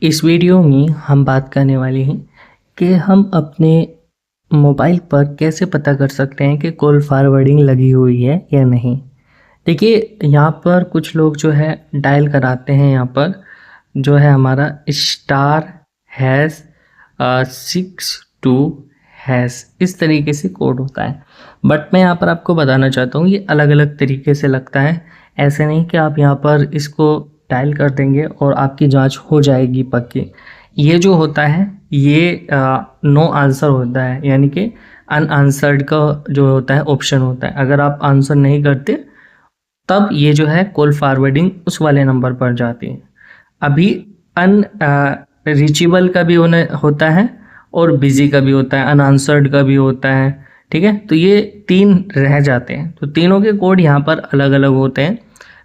इस वीडियो में हम बात करने वाले हैं कि हम अपने मोबाइल पर कैसे पता कर सकते हैं कि कॉल फॉरवर्डिंग लगी हुई है या नहीं। देखिए, यहाँ पर कुछ लोग जो है डायल कराते हैं, यहाँ पर जो है हमारा *62# इस तरीके से कोड होता है। बट मैं यहाँ पर आपको बताना चाहता हूँ ये अलग अलग तरीके से लगता है। ऐसे नहीं कि आप यहाँ पर इसको डायल कर देंगे और आपकी जांच हो जाएगी पक्की। ये जो होता है ये नो आंसर होता है, यानी कि अनआंसर्ड का जो होता है ऑप्शन होता है। अगर आप आंसर नहीं करते तब ये जो है कॉल फॉरवर्डिंग उस वाले नंबर पर जाती है। अभी अन रीचेबल का भी होता है और बिजी का भी होता है, अनआंसर्ड का भी होता है। ठीक है, तो ये 3 रह जाते हैं। तो तीनों के कोड यहाँ पर अलग अलग होते हैं।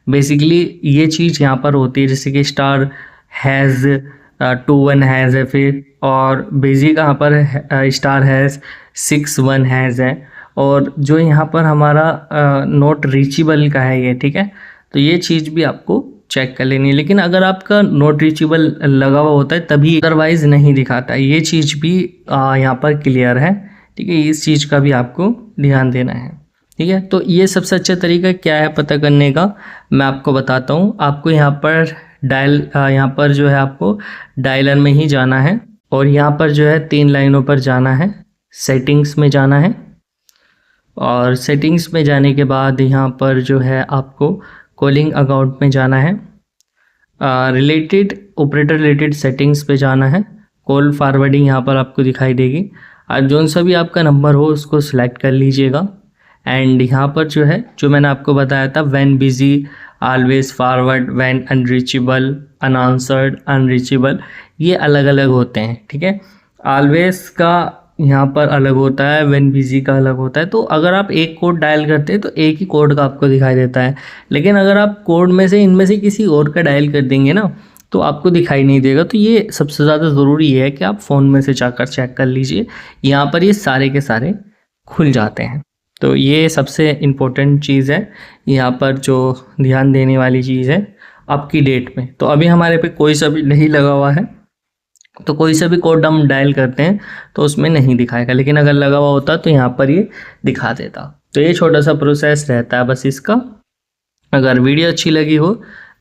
बेसिकली ये चीज़ यहाँ पर होती है, जैसे कि *#21# है फिर, और बिजी का यहाँ पर *#61# है, और जो यहाँ पर हमारा नॉट रीचेबल का है ये। ठीक है, तो ये चीज़ भी आपको चेक कर लेनी है। लेकिन अगर आपका नॉट रीचेबल लगा हुआ होता है तभी, अदरवाइज नहीं दिखाता। ये चीज़ भी यहाँ पर क्लियर है। ठीक है, इस चीज़ का भी आपको ध्यान देना है। ठीक है, तो ये सबसे अच्छा तरीका क्या है पता करने का, मैं आपको बताता हूँ। आपको यहाँ पर यहाँ पर जो है आपको डायलर में ही जाना है, और यहाँ पर जो है 3 लाइनों पर जाना है, सेटिंग्स में जाना है, और सेटिंग्स में जाने के बाद यहाँ पर जो है आपको कॉलिंग अकाउंट में जाना है, रिलेटेड ऑपरेटर रिलेटेड सेटिंग्स पे जाना है। कॉल फॉरवर्डिंग यहाँ पर आपको दिखाई देगी, और जो सा भी आपका नंबर हो उसको सिलेक्ट कर लीजिएगा। एंड यहाँ पर जो है, जो मैंने आपको बताया था, when busy always forward, when unreachable, unanswered, unreachable, ये अलग अलग होते हैं। ठीक है, ऑलवेज का यहाँ पर अलग होता है, व्हेन बिजी का अलग होता है। तो अगर आप एक कोड डायल करते हैं तो एक ही कोड का आपको दिखाई देता है, लेकिन अगर आप कोड में से इनमें से किसी और का डायल कर देंगे ना तो आपको दिखाई नहीं देगा। तो ये सबसे ज़्यादा ज़रूरी है कि आप फ़ोन में से जाकर चेक कर लीजिए, यहाँ पर ये सारे के सारे खुल जाते हैं। तो ये सबसे इम्पोर्टेंट चीज़ है यहाँ पर, जो ध्यान देने वाली चीज़ है आपकी डेट में। तो अभी हमारे पे कोई सा भी नहीं लगा हुआ है, तो कोई सा भी कोड हम डायल करते हैं तो उसमें नहीं दिखाएगा, लेकिन अगर लगा हुआ होता तो यहाँ पर ये दिखा देता। तो ये छोटा सा प्रोसेस रहता है बस इसका। अगर वीडियो अच्छी लगी हो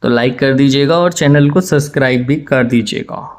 तो लाइक कर दीजिएगा और चैनल को सब्सक्राइब भी कर दीजिएगा।